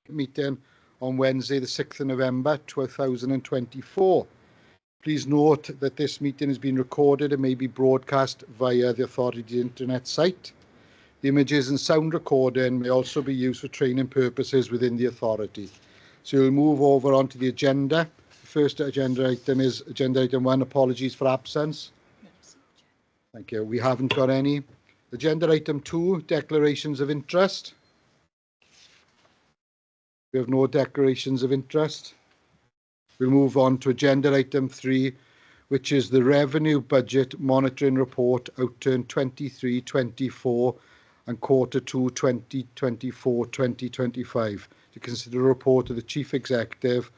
meeting on Wednesday, the 6th of November 2024. Please note that this meeting has been recorded and may be broadcast via the authority's internet site. The images and sound recording may also be used for training purposes within the authority. So we'll move over onto the agenda. The first agenda item is agenda item 1, apologies for absence. Thank you. We haven't got any. Agenda item 2, declarations of interest. We have no declarations of interest. We'll move on to agenda item 3, which is the Revenue Budget Monitoring Report, Outturn 23-24 and Quarter 2 2024-2025. To consider a report of the Chief Executive.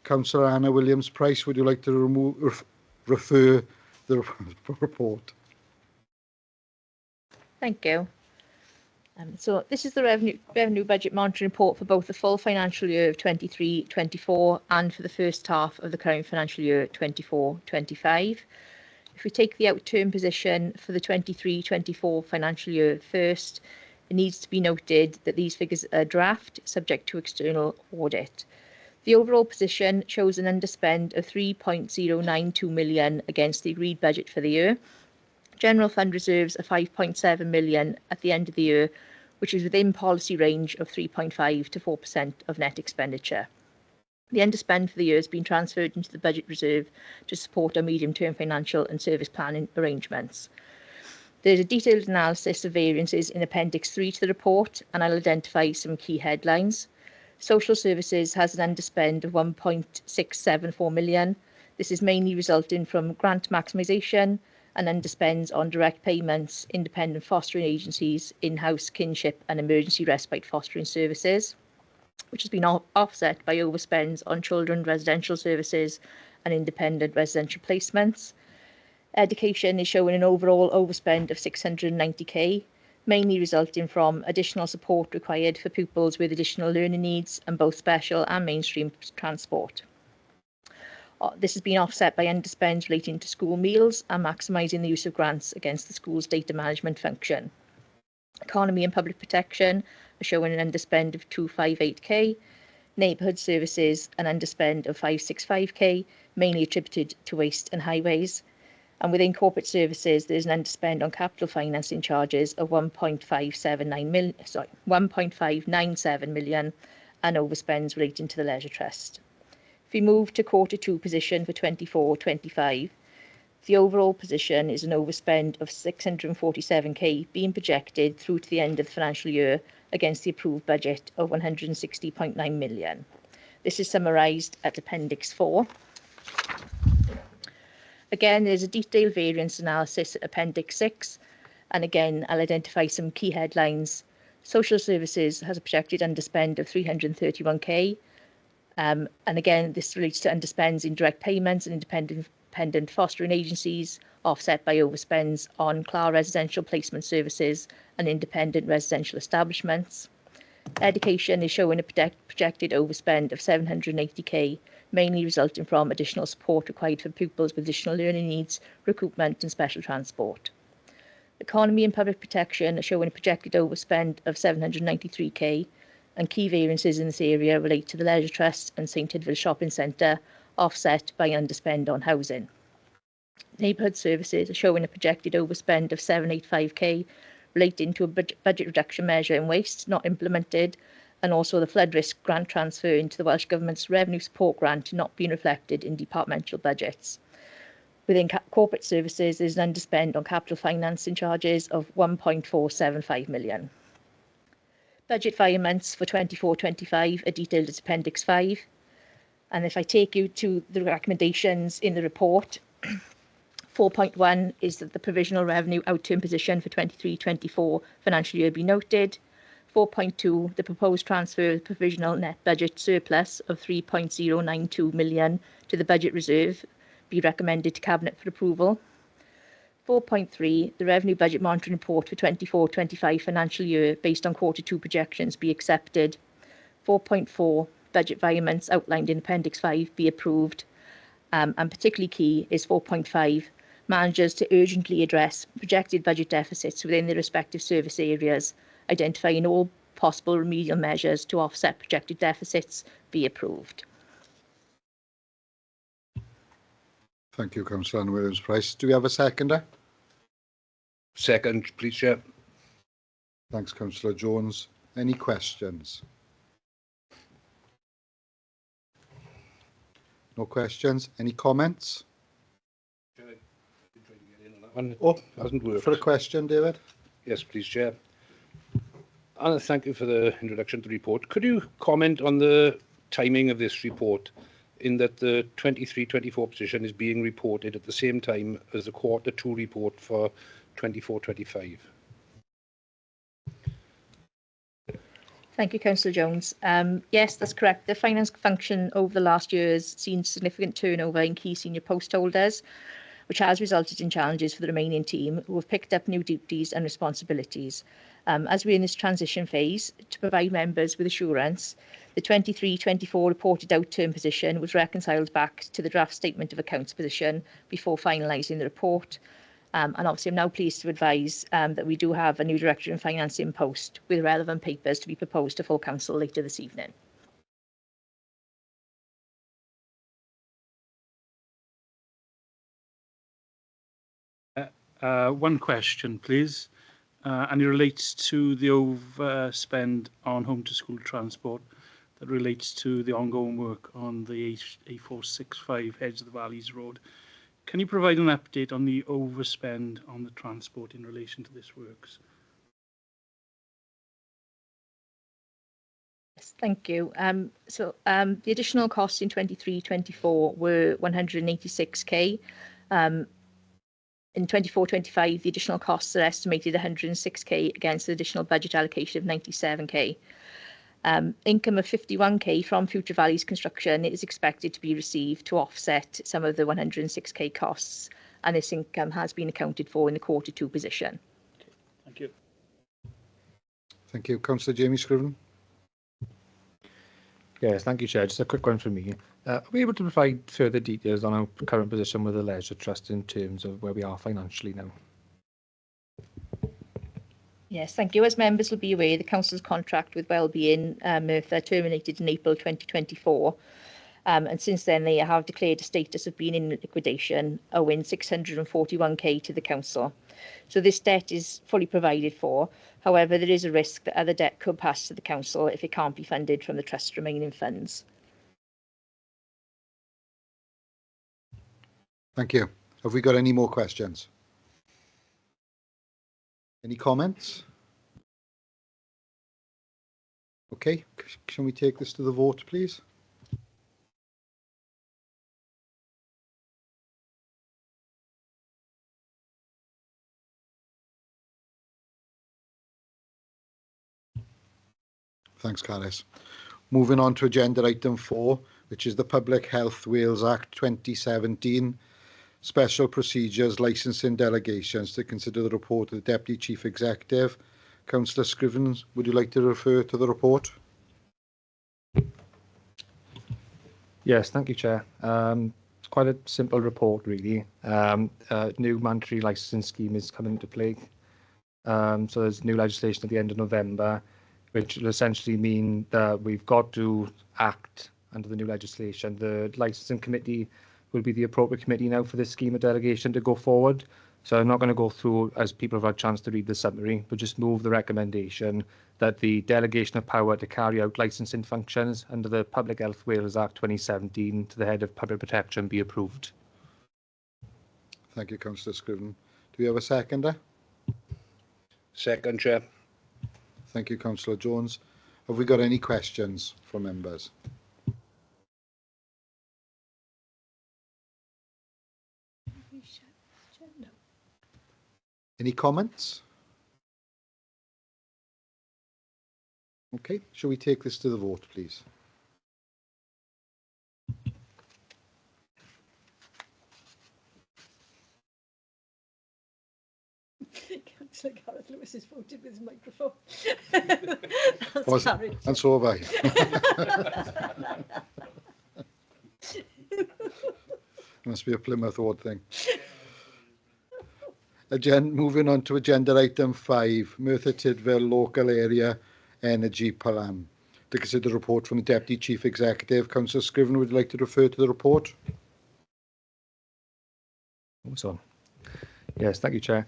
Councillor Anna Williams-Price, would you like to refer the report? Thank you. So this is the revenue budget monitoring report for both the full financial year of 23-24 and for the first half of the current financial year 24-25. If we take the outturn position for the 23-24 financial year first, it needs to be noted that these figures are draft, subject to external audit. The overall position shows an underspend of 3.092 million against the agreed budget for the year. General fund reserves are 5.7 million at the end of the year, which is within policy range of 3.5 to 4% of net expenditure. The underspend for the year has been transferred into the budget reserve to support our medium-term financial and service planning arrangements. There's a detailed analysis of variances in Appendix 3 to the report, and I'll identify some key headlines. Social services has an underspend of 1.674 million. This is mainly resulting from grant maximisation and underspends on direct payments, independent fostering agencies, in-house kinship and emergency respite fostering services, which has been offset by overspends on children residential services and independent residential placements. Education is showing an overall overspend of 690k, mainly resulting from additional support required for pupils with additional learning needs and both special and mainstream transport. This has been offset by underspends relating to school meals and maximising the use of grants against the school's data management function. Economy and public protection are showing an underspend of 258k. Neighbourhood services an underspend of 565k, mainly attributed to waste and highways. And within corporate services, there's an underspend on capital financing charges of 1.597 million and overspends relating to the Leisure Trust. If we move to Quarter 2 position for 24-25, the overall position is an overspend of 647k being projected through to the end of the financial year against the approved budget of 160.9 million. This is summarised at Appendix 4. Again, there's a detailed variance analysis at Appendix 6, and again, I'll identify some key headlines. Social services has a projected underspend of 331k. And again, this relates to underspends in direct payments and independent fostering agencies, offset by overspends on CLAR residential placement services and independent residential establishments. Education is showing a projected overspend of 780k, mainly resulting from additional support required for pupils with additional learning needs, recruitment and special transport. Economy and public protection are showing a projected overspend of 793k, and key variances in this area relate to the Leisure Trust and St Tidwell Shopping Centre, offset by underspend on housing. Neighbourhood services are showing a projected overspend of 785k, relating to a budget reduction measure in waste not implemented, and also the flood risk grant transfer into the Welsh Government's revenue support grant not being reflected in departmental budgets. Within corporate services, there's an underspend on capital financing charges of 1.475 million. Budget variants for 24-25 are detailed as Appendix 5. And if I take you to the recommendations in the report, 4.1 is that the provisional revenue outturn position for 23-24 financial year be noted. 4.2, the proposed transfer of the provisional net budget surplus of 3.092 million to the budget reserve be recommended to Cabinet for approval. 4.3, the revenue budget monitoring report for 24-25 financial year based on Quarter 2 projections be accepted. 4.4, budget variants outlined in Appendix 5 be approved. And particularly key is 4.5, managers to urgently address projected budget deficits within their respective service areas, identifying all possible remedial measures to offset projected deficits be approved. Thank you, Councillor Anne Williams-Price. Do we have a seconder? Second, please, Chair. Thanks, Councillor Jones. Any questions? No questions. Any comments? Oh, hasn't worked. For a question, David? Yes, please, Chair. Anna, thank you for the introduction to the report. Could you comment on the timing of this report, in that the 23-24 position is being reported at the same time as the Q2 report for 24-25? Thank you, Councillor Jones. Yes, that's correct. The finance function over the last year has seen significant turnover in key senior post holders, which has resulted in challenges for the remaining team, who have picked up new duties and responsibilities. As we're in this transition phase, to provide members with assurance, the 23-24 reported out-term position was reconciled back to the draft statement of accounts position before finalising the report. And obviously I'm now pleased to advise that we do have a new Director in Finance in post, with relevant papers to be proposed to full council later this evening. One question, please, and it relates to the overspend on home to school transport that relates to the ongoing work on the A465 Edge of the Valleys Road. Can you provide an update on the overspend on the transport in relation to this works? Yes, thank you. The additional costs in 23-24 were 186k. In 24-25, the additional costs are estimated 106k against the additional budget allocation of 97k. Income of 51k from Future Valleys construction is expected to be received to offset some of the 106k costs, and this income has been accounted for in the Q2 position. Okay, thank you. Thank you. Councillor Jamie Scriven. Yes, thank you, Chair. Just a quick one from me. Are we able to provide further details on our current position with the Leisure Trust in terms of where we are financially now? Yes, thank you. As members will be aware, the Council's contract with Wellbeing Merthyr terminated in April 2024. And since then, they have declared a status of being in liquidation, owing 641k to the Council. So this debt is fully provided for. However, there is a risk that other debt could pass to the Council if it can't be funded from the Trust's remaining funds. Thank you. Have we got any more questions? Any comments? Okay, can we take this to the vote, please? Thanks, Carys. Moving on to agenda item 4, which is the Public Health Wales Act 2017 Special Procedures Licensing Delegations, to consider the report of the Deputy Chief Executive. Councillor Scriven, would you like to refer to the report? Yes, thank you, Chair. It's quite a simple report, really. New mandatory licensing scheme is coming into play. So there's new legislation at the end of November, which will essentially mean that we've got to act under the new legislation. The licensing committee will be the appropriate committee now for this scheme of delegation to go forward. So I'm not going to go through, as people have had a chance to read the summary, but just move the recommendation that the delegation of power to carry out licensing functions under the Public Health Wales Act 2017 to the Head of Public Protection be approved. Thank you, Councillor Scriven. Do we have a seconder? Second, Chair. Thank you, Councillor Jones. Have we got any questions from members? Any comments? Okay, shall we take this to the vote, please? Councillor Gareth Lewis has voted with his microphone. And so have I. Must be a Plymouth Ward thing. Moving on to agenda item 5, Merthyr Tydfil Local Area energy per annum. To consider the report from the Deputy Chief Executive, Councillor Scriven, would you like to refer to the report? So, yes, thank you, Chair.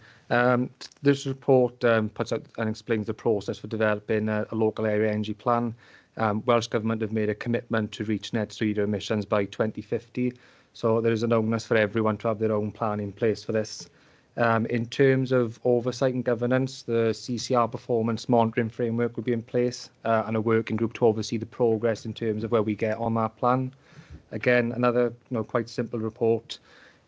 This report puts out and explains the process for developing a local area energy plan. Welsh Government have made a commitment to reach net zero emissions by 2050, so there is an onus for everyone to have their own plan in place for this. In terms of oversight and governance, the CCR performance monitoring framework will be in place and a working group to oversee the progress in terms of where we get on that plan. Again, another quite simple report.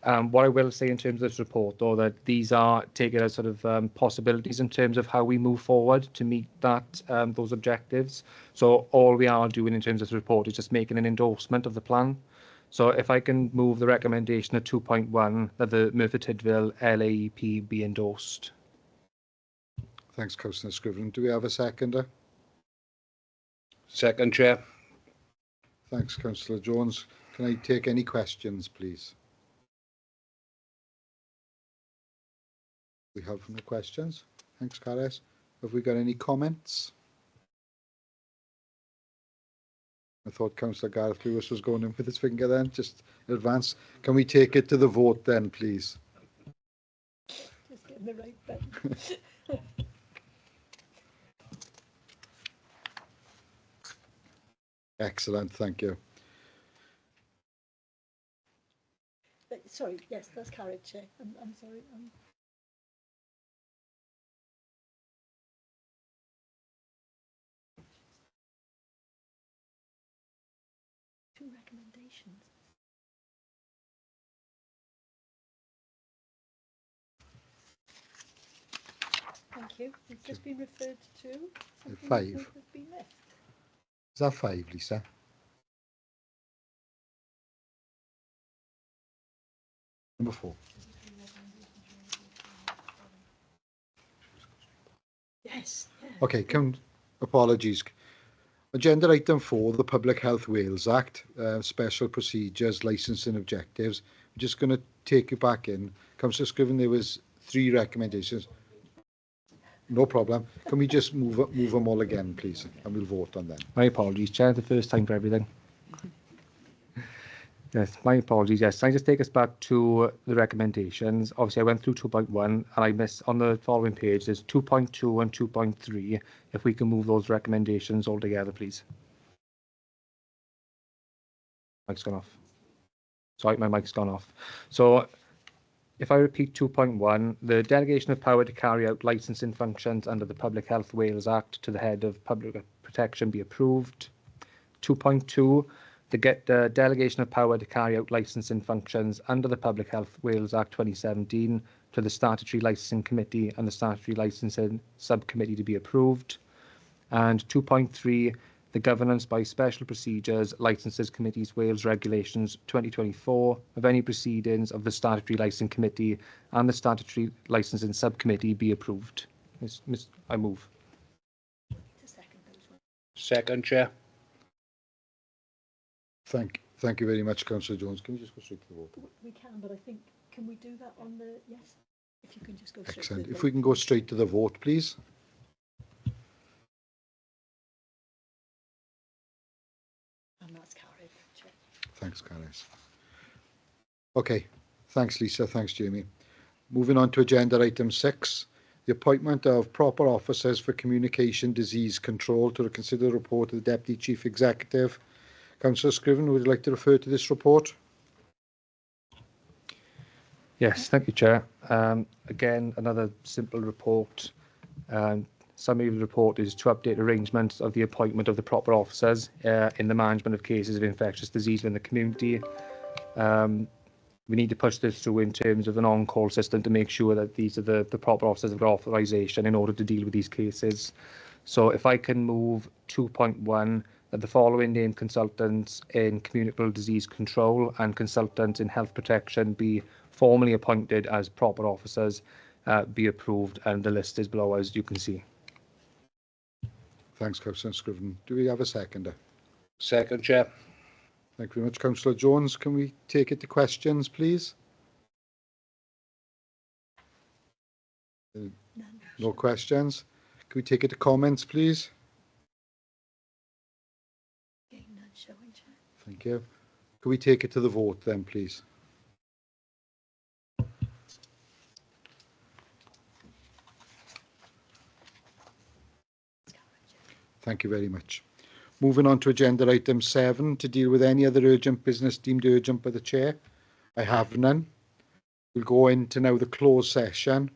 What I will say in terms of this report, though, that these are taken as sort of possibilities in terms of how we move forward to meet that those objectives. So all we are doing in terms of this report is just making an endorsement of the plan. So if I can move the recommendation at 2.1 that the Merthyr Tydfil LAEP be endorsed. Thanks, Councillor Scriven. Do we have a seconder? Second, Chair. Thanks, Councillor Jones. Can I take any questions, please? We have no questions. Thanks, Carys. Have we got any comments? I thought Councillor Gareth Lewis was going in with his finger then, just in advance. Can we take it to the vote then, please? Just getting the right button. Excellent, thank you. Sorry, yes, that's carried, Chair. I'm sorry. Two recommendations. Thank you. It's just been referred to. Something 5. has been left. Is that 5, Lisa? Number 4. Yes. Yeah. Okay, apologies. Agenda item 4, the Public Health Wales Act, special procedures, licensing objectives. I'm just going to take you back in. Councillor Scriven, there was 3 recommendations. No problem. Can we just move them all again, please, and we'll vote on them. My apologies, Chair, the first time for everything. Yes, my apologies. Yes, can I just take us back to the recommendations? Obviously, I went through 2.1 and I missed on the following page. There's 2.2 and 2.3. If we can move those recommendations all together, please. Mic's gone off. Sorry, my mic's gone off. So, if I repeat 2.1, the delegation of power to carry out licensing functions under the Public Health Wales Act to the head of Public Protection be approved. 2.2. The delegation of power to carry out licensing functions under the Public Health Wales Act 2017 to the Statutory Licensing Committee and the Statutory Licensing Subcommittee to be approved. And 2.3, the governance by special procedures, licenses committees, Wales Regulations 2024 of any proceedings of the Statutory Licensing Committee and the Statutory Licensing Subcommittee be approved. I move. Second, Chair. Thank you very much, Councillor Jones. Can we just go straight to the vote? We can, but I think, can we do that on the, yes? If you can just go straight Excellent. to the If we can go straight to the vote, please. And that's carried, Chair. Thanks, Carys. Okay, thanks, Lisa. Thanks, Jamie. Moving on to agenda item 6, the appointment of proper officers for communication disease control to consider the report of the Deputy Chief Executive. Councillor Scriven, would you like to refer to this report? Yes, thank you, Chair. Again, another simple report. Summary of the report is to update arrangements of the appointment of the proper officers in the management of cases of infectious disease in the community. We need to push this through in terms of an on-call system to make sure that these are the proper officers have got authorisation in order to deal with these cases. So if I can move 2.1, that the following named consultants in communicable disease control and consultants in health protection be formally appointed as proper officers be approved, and the list is below as you can see. Thanks, Councillor Scriven. Do we have a seconder? Second, Chair. Thank you very much, Councillor Jones. Can we take it to questions, please? No questions. Can we take it to comments, please? Thank you. Can we take it to the vote then, please? Thank you very much. Moving on to agenda item 7, to deal with any other urgent business deemed urgent by the Chair. I have none. We'll go into now the closed session.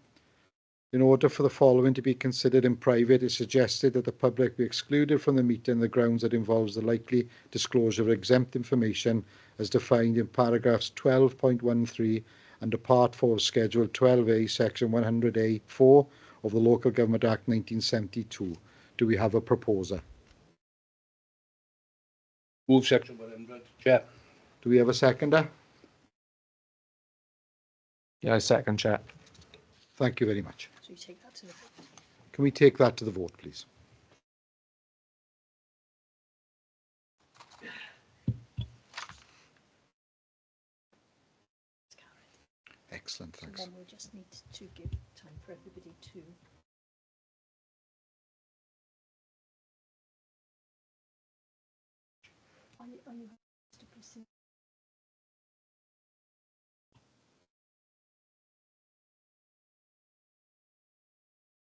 In order for the following to be considered in private, it's suggested that the public be excluded from the meeting on the grounds that involves the likely disclosure of exempt information as defined in paragraphs 12.13 under Part 4 of Schedule 12A, Section 100A(4) of the Local Government Act 1972. Do we have a proposer? Move Section 100, Chair. Do we have a seconder? Yeah, I second, Chair. Thank you very much. So you take that to the vote. Can we take that to the vote, please? It's carried. Excellent, So thanks. then we'll just need to give time for everybody to. Are you to proceed?